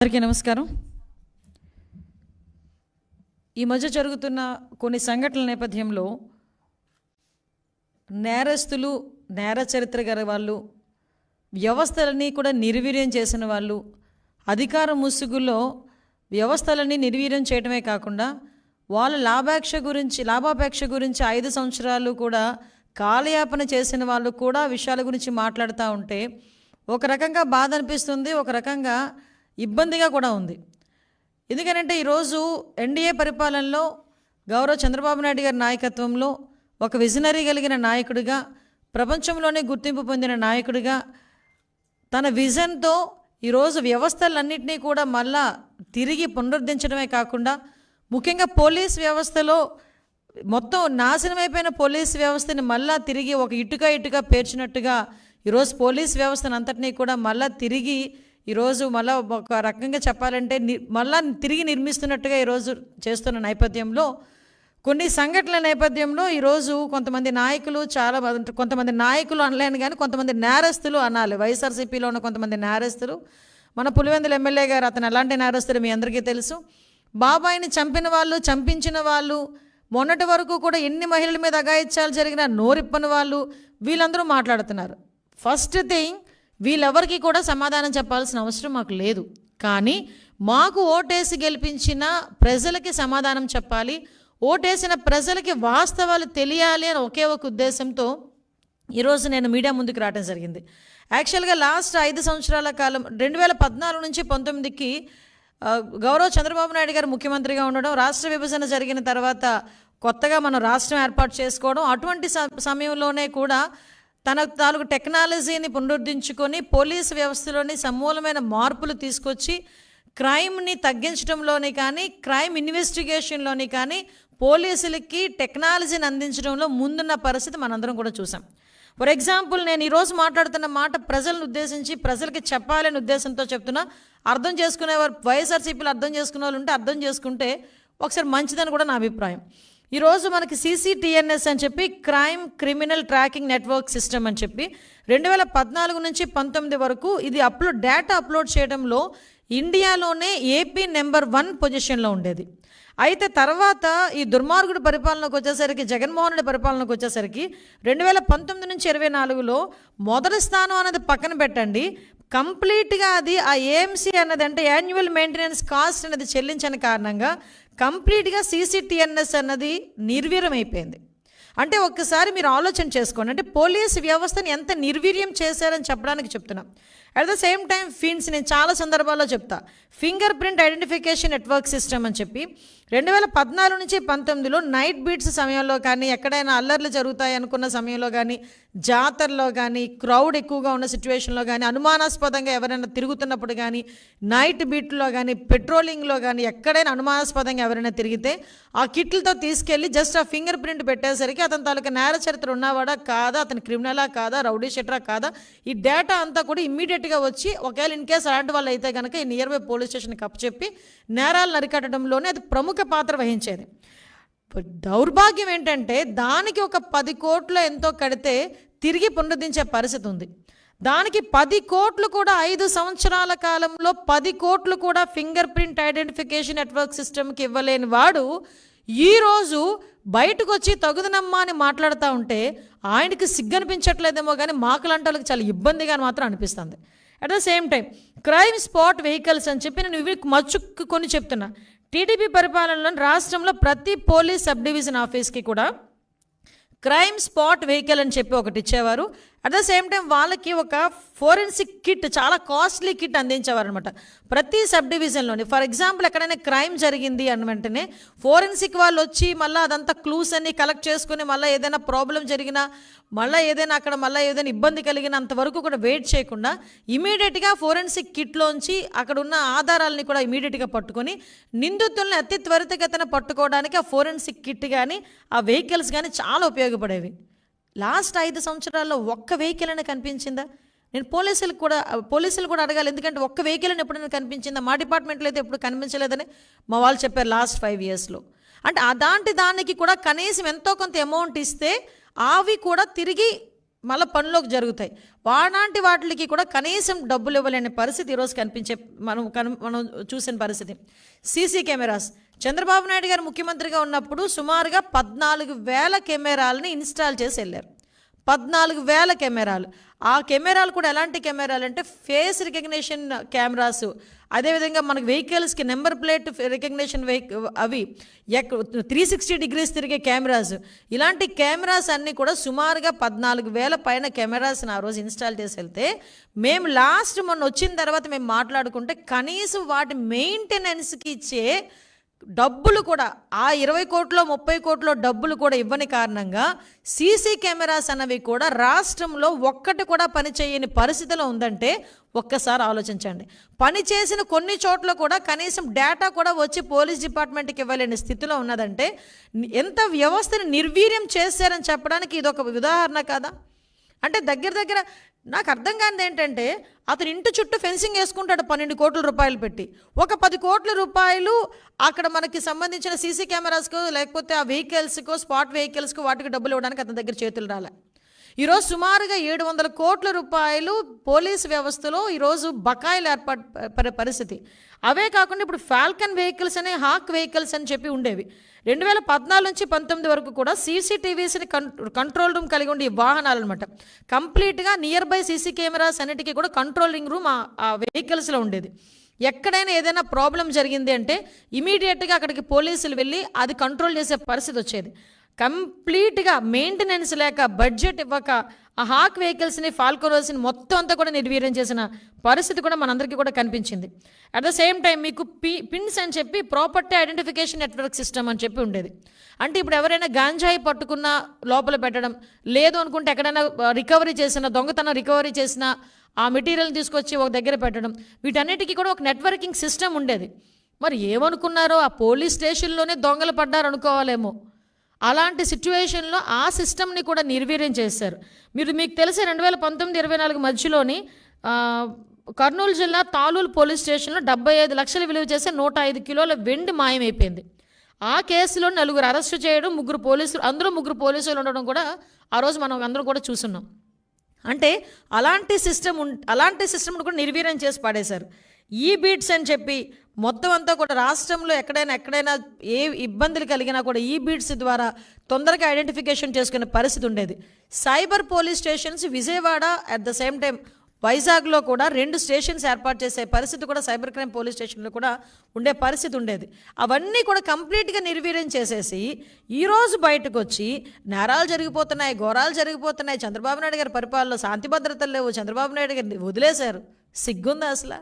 అందరికీ నమస్కారం. ఈ మధ్య జరుగుతున్న కొన్ని సంఘటనల నేపథ్యంలో నేరస్తులు, నేర చరిత్ర గల వాళ్ళు, వ్యవస్థలని కూడా నిర్వీర్యం చేసిన వాళ్ళు, అధికార ముసుగులో వ్యవస్థలని నిర్వీర్యం చేయడమే కాకుండా వాళ్ళ లాభాపేక్ష గురించి 5 సంవత్సరాలు కూడా కాలయాపన చేసిన వాళ్ళు కూడా విషయాల గురించి మాట్లాడుతూ ఉంటే ఒక రకంగా బాధ అనిపిస్తుంది, ఒక రకంగా ఇబ్బందిగా కూడా ఉంది. ఎందుకనంటే ఈరోజు ఎన్డీఏ పరిపాలనలో గౌరవ చంద్రబాబు నాయుడు గారి నాయకత్వంలో ఒక విజనరీ కలిగిన నాయకుడిగా, ప్రపంచంలోనే గుర్తింపు పొందిన నాయకుడిగా తన విజన్తో ఈరోజు వ్యవస్థలన్నింటినీ కూడా మళ్ళా తిరిగి పునరుద్ధరించడమే కాకుండా ముఖ్యంగా పోలీస్ వ్యవస్థలో మొత్తం నాశనమైపోయిన పోలీస్ వ్యవస్థని మళ్ళా తిరిగి ఒక ఇటుక పేర్చినట్టుగా ఈరోజు పోలీస్ వ్యవస్థను అంతటినీ కూడా మళ్ళా తిరిగి ఈరోజు మళ్ళీ ఒక రకంగా చెప్పాలంటే మళ్ళా తిరిగి నిర్మిస్తున్నట్టుగా ఈరోజు చేస్తున్న నేపథ్యంలో కొన్ని సంఘటనల నేపథ్యంలో ఈరోజు కొంతమంది నాయకులు అనలేను కానీ కొంతమంది నేరస్తులు అనాలి. వైఎస్ఆర్సీపీలో ఉన్న కొంతమంది నేరస్తులు, మన పులివెందుల ఎమ్మెల్యే గారు అతను ఎలాంటి నేరస్తులు మీ అందరికీ తెలుసు. బాబాయిని చంపిన వాళ్ళు, చంపించిన వాళ్ళు, మొన్నటి వరకు కూడా ఎన్ని మహిళల మీద అఘాయిత్యాలు జరిగినా నోరిప్పని వాళ్ళు, వీళ్ళందరూ మాట్లాడుతున్నారు. ఫస్ట్ థింగ్, వీళ్ళెవరికి కూడా సమాధానం చెప్పాల్సిన అవసరం మాకు లేదు. కానీ మాకు ఓటేసి గెలిపించిన ప్రజలకి సమాధానం చెప్పాలి, ఓటేసిన ప్రజలకి వాస్తవాలు తెలియాలి అని ఒకే ఒక ఉద్దేశంతో ఈరోజు నేను మీడియా ముందుకు రావడం జరిగింది. యాక్చువల్గా లాస్ట్ 5 సంవత్సరాల కాలం 2014 నుంచి 19కి గౌరవ చంద్రబాబు నాయుడు గారు ముఖ్యమంత్రిగా ఉండడం, రాష్ట్ర విభజన జరిగిన తర్వాత కొత్తగా మనం రాష్ట్రం ఏర్పాటు చేసుకోవడం, అటువంటి సమయంలోనే కూడా తన తాలూకు టెక్నాలజీని పునరుద్ధరించుకొని పోలీసు వ్యవస్థలోని సమూలమైన మార్పులు తీసుకొచ్చి క్రైమ్ని తగ్గించడంలోని కానీ, క్రైమ్ ఇన్వెస్టిగేషన్లోని కానీ పోలీసులకి టెక్నాలజీని అందించడంలో ముందున్న పరిస్థితి మనందరం కూడా చూసాం. ఫర్ ఎగ్జాంపుల్, నేను ఈరోజు మాట్లాడుతున్న మాట ప్రజలను ఉద్దేశించి ప్రజలకి చెప్పాలనే ఉద్దేశంతో చెప్తున్నా. అర్థం చేసుకునేవారు వైఎస్ఆర్సీపీలు అర్థం చేసుకునే వాళ్ళు ఉంటే అర్థం చేసుకుంటే ఒకసారి మంచిదని కూడా నా అభిప్రాయం. ఈరోజు మనకి CCTNS అని చెప్పి క్రిమినల్ ట్రాకింగ్ నెట్వర్క్ సిస్టమ్ అని చెప్పి 2014 నుంచి 19 వరకు ఇది డేటా అప్లోడ్ చేయడంలో ఇండియాలోనే ఏపీ నెంబర్ 1 పొజిషన్లో ఉండేది. అయితే తర్వాత ఈ దుర్మార్గుడు పరిపాలనకు వచ్చేసరికి, జగన్మోహన్ రెడ్డి పరిపాలనకు వచ్చేసరికి 2019 నుంచి 24లో మొదటి స్థానం అనేది పక్కన పెట్టండి, కంప్లీట్గా అది ఆ AMC అన్నది అంటే యాన్యువల్ మెయింటెనెన్స్ కాస్ట్ అనేది చెల్లించని కారణంగా కంప్లీట్గా CCTNS అన్నది నిర్వీర్యం అయిపోయింది. అంటే ఒక్కసారి మీరు ఆలోచన చేసుకోండి, అంటే పోలీసు వ్యవస్థని ఎంత నిర్వీర్యం చేశారని చెప్పడానికి చెప్తున్నాం. అట్ ద సేమ్ టైం నేను చాలా సందర్భాల్లో చెప్తా, finger print identification network system అని చెప్పి 2014 నుంచి 19లో నైట్ బీట్స్ సమయంలో కానీ, ఎక్కడైనా అల్లర్లు జరుగుతాయి అనుకున్న సమయంలో కానీ, జాతరలో కానీ, క్రౌడ్ ఎక్కువగా ఉన్న సిచ్యువేషన్లో కానీ, అనుమానాస్పదంగా ఎవరైనా తిరుగుతున్నప్పుడు కానీ, నైట్ బీట్లో కానీ, పెట్రోలింగ్లో కానీ ఎక్కడైనా అనుమానాస్పదంగా ఎవరైనా తిరిగితే ఆ కిట్లతో తీసుకెళ్ళి జస్ట్ ఆ ఫింగర్ ప్రింట్ పెట్టేసరికి అతని తాలూకా నేర చరిత్ర ఉన్నవాడా కాదా, అతని క్రిమినలా కాదా, రౌడీ షీటరా కాదా, ఈ డేటా అంతా కూడా ఇమ్మీడియట్గా వచ్చి ఒకవేళ ఇన్ కేసు అలాంటి వాళ్ళు అయితే కనుక ఈ నియర్ బై పోలీస్ స్టేషన్కి అప్పచెప్పి నేరాలు నరికట్టడంలోనే అది ప్రముఖ పాత్ర వహించేది. దౌర్భాగ్యం ఏంటంటే దానికి ఒక 10 కోట్లు ఎంతో కడితే తిరిగి పునరుద్ధరించే పరిస్థితి ఉంది. దానికి 10 కోట్లు కూడా 5 సంవత్సరాల కాలంలో 10 కోట్లు కూడా ఫింగర్ ప్రింట్ ఐడెంటిఫికేషన్ నెట్వర్క్ సిస్టమ్కి ఇవ్వలేని వాడు ఈరోజు బయటకు వచ్చి తగుదనమ్మా అని మాట్లాడుతూ ఉంటే ఆయనకి సిగ్గనిపించట్లేదేమో కానీ మాకులాంటి వాళ్ళకి చాలా ఇబ్బందిగా మాత్రం అనిపిస్తుంది. At the same time crime spot vehicles అని చెప్పి నేను ఇవి మచ్చుకొని చెప్తున్నా. టీడీపీ పరిపాలనలో రాష్ట్రంలో ప్రతి పోలీస్ సబ్ డివిజన్ ఆఫీస్కి కూడా క్రైమ్ స్పాట్ వెహికల్ అని చెప్పి ఒకటి ఇచ్చేవారు. అట్ ద సేమ్ టైం వాళ్ళకి ఒక ఫోరెన్సిక్ కిట్, చాలా కాస్ట్లీ కిట్ అందించేవారు అనమాట ప్రతి సబ్ డివిజన్లోని. ఫర్ ఎగ్జాంపుల్, ఎక్కడైనా క్రైమ్ జరిగింది అని వెంటనే ఫోరెన్సిక్ వాళ్ళు వచ్చి మళ్ళీ అదంతా క్లూస్ అన్ని కలెక్ట్ చేసుకుని మళ్ళీ ఏదైనా ప్రాబ్లం జరిగినా, మళ్ళీ ఏదైనా ఇబ్బంది కలిగినంత వరకు కూడా వెయిట్ చేయకుండా ఇమీడియట్గా ఫోరెన్సిక్ కిట్లోంచి అక్కడ ఉన్న ఆధారాలని కూడా ఇమీడియట్గా పట్టుకొని నిందితుల్ని అతి త్వరితగతిన పట్టుకోవడానికి ఆ ఫోరెన్సిక్ కిట్ కానీ ఆ వెహికల్స్ కానీ చాలా ఉపయోగపడేవి. లాస్ట్ 5 సంవత్సరాల్లో ఒక్క వెహికల్ అయినా కనిపించిందా? నేను పోలీసులు కూడా అడగాలి, ఎందుకంటే ఒక్క వెహికల్ అని ఎప్పుడైనా కనిపించిందా? మా డిపార్ట్మెంట్లో అయితే ఎప్పుడు కనిపించలేదని మా వాళ్ళు చెప్పారు లాస్ట్ 5 ఇయర్స్లో. అంటే దానికి కూడా కనీసం ఎంతో కొంత అమౌంట్ ఇస్తే అవి కూడా తిరిగి మళ్ళీ పనిలోకి జరుగుతాయి. వానాంటి వాటికి కూడా కనీసం డబ్బులు ఇవ్వలేని పరిస్థితి ఈరోజు కనిపించే మనం చూసిన పరిస్థితి. సీసీ కెమెరాస్ చంద్రబాబు నాయుడు గారు ముఖ్యమంత్రిగా ఉన్నప్పుడు సుమారుగా 14,000 కెమెరాలని ఇన్స్టాల్ చేసి వెళ్ళారు. 14,000 కెమెరాలు. ఆ కెమెరాలు కూడా ఎలాంటి కెమెరాలు అంటే ఫేస్ రికగ్నిషన్ కెమెరాస్, అదేవిధంగా మనకు వెహికల్స్కి నెంబర్ ప్లేట్ రికగ్నిషన్ అవి 360 degrees తిరిగే కెమెరాస్. ఇలాంటి కెమెరాస్ అన్నీ కూడా సుమారుగా 14,000 పైన కెమెరాస్ని ఆ రోజు ఇన్స్టాల్ చేసి వెళ్తే మేము లాస్ట్ మొన్న వచ్చిన తర్వాత మేము మాట్లాడుకుంటే కనీసం వాటి మెయింటెనెన్స్కి ఇచ్చే డబ్బులు కూడా ఆ 20 కోట్లో 30 కోట్లో డబ్బులు కూడా ఇవ్వని కారణంగా సీసీ కెమెరాస్ అన్నవి కూడా రాష్ట్రంలో ఒక్కటి కూడా పనిచేయని పరిస్థితిలో ఉందంటే ఒక్కసారి ఆలోచించండి. పని చేసిన కొన్ని చోట్ల కూడా కనీసం డేటా కూడా వచ్చి పోలీస్ డిపార్ట్మెంట్కి ఇవ్వలేని స్థితిలో ఉన్నదంటే ఎంత వ్యవస్థని నిర్వీర్యం చేశారని చెప్పడానికి ఇది ఒక ఉదాహరణ కాదా? అంటే దగ్గర నాకు అర్థం కానిది ఏంటంటే అతను ఇంటి చుట్టూ ఫెన్సింగ్ వేసుకుంటాడు 12 కోట్ల రూపాయలు పెట్టి. ఒక 10 కోట్ల రూపాయలు అక్కడ మనకి సంబంధించిన సీసీ కెమెరాస్కో లేకపోతే ఆ వెహికల్స్కో స్పాట్ వెహికల్స్కో వాటికి డబ్బులు ఇవ్వడానికి అతని దగ్గర చేతులు రాలే. ఈరోజు సుమారుగా 700 కోట్ల రూపాయలు పోలీసు వ్యవస్థలో ఈరోజు బకాయిలు ఏర్పడే పరిస్థితి. అవే కాకుండా ఇప్పుడు ఫాల్కన్ వెహికల్స్ అనే హాక్ వెహికల్స్ అని చెప్పి ఉండేవి. 2014 నుంచి 19 వరకు కూడా సీసీటీవీస్ని కంట్రోల్ రూమ్ కలిగి ఉండే వాహనాలు అనమాట. కంప్లీట్గా నియర్ బై సీసీ కెమెరాస్ అన్నిటికీ కూడా కంట్రోలింగ్ రూమ్ ఆ వెహికల్స్లో ఉండేది. ఎక్కడైనా ఏదైనా ప్రాబ్లం జరిగింది అంటే ఇమీడియట్గా అక్కడికి పోలీసులు వెళ్ళి అది కంట్రోల్ చేసే పరిస్థితి వచ్చేది. కంప్లీట్గా మెయింటెనెన్స్ లేక బడ్జెట్ ఇవ్వక ఆ హాక్ వెహికల్స్ని ఫాల్కోనర్స్ని మొత్తం అంతా కూడా నిర్వీర్యం చేసిన పరిస్థితి కూడా మనందరికీ కూడా కనిపించింది. అట్ ద సేమ్ టైం మీకు పిన్స్ అని చెప్పి ప్రాపర్టీ ఐడెంటిఫికేషన్ నెట్వర్క్ సిస్టమ్ అని చెప్పి ఉండేది. అంటే ఇప్పుడు ఎవరైనా గాంజాయి పట్టుకున్న లోపల పెట్టడం, లేదు అనుకుంటే ఎక్కడైనా రికవరీ చేసిన దొంగతనం రికవరీ చేసిన ఆ మెటీరియల్ తీసుకొచ్చి ఒక దగ్గర పెట్టడం, వీటన్నిటికీ కూడా ఒక నెట్వర్కింగ్ సిస్టమ్ ఉండేది. మరి ఏమనుకున్నారో ఆ పోలీస్ స్టేషన్లోనే దొంగలు పడ్డారు అనుకోవాలేమో. అలాంటి సిచ్యువేషన్లో ఆ సిస్టమ్ని కూడా నిర్వీర్యం చేశారు. మీకు తెలిసే 2019-24 మధ్యలోని కర్నూలు జిల్లా తాలూలు పోలీస్ స్టేషన్లో 75 లక్షలు విలువ చేసే 105 కిలోల వెండి మాయమైపోయింది. ఆ కేసులో 4 అరెస్టు చేయడం, 3 పోలీసులు, అందులో 3 పోలీసులు ఉండడం కూడా ఆ రోజు మనం అందరం కూడా చూస్తున్నాం. అంటే అలాంటి సిస్టమ్ను కూడా నిర్వీర్యం చేసి పడేశారు. ఈ బీట్స్ అని చెప్పి మొత్తం అంతా కూడా రాష్ట్రంలో ఎక్కడైనా ఏ ఇబ్బందులు కలిగినా కూడా ఈ బీట్స్ ద్వారా తొందరగా ఐడెంటిఫికేషన్ చేసుకునే పరిస్థితి ఉండేది. Cyber police stations Vijayawada at the same time వైజాగ్లో కూడా 2 స్టేషన్స్ ఏర్పాటు చేసే పరిస్థితి కూడా సైబర్ క్రైమ్ పోలీస్ స్టేషన్లో కూడా ఉండే పరిస్థితి ఉండేది. అవన్నీ కూడా కంప్లీట్గా నిర్వీర్యం చేసేసి ఈరోజు బయటకు వచ్చి నేరాలు జరిగిపోతున్నాయి, ఘోరాలు జరిగిపోతున్నాయి, చంద్రబాబు నాయుడు గారి పరిపాలనలో శాంతి భద్రతలు లేవు, చంద్రబాబు నాయుడు గారిని వదిలేశారు. సిగ్గుందా అసలు?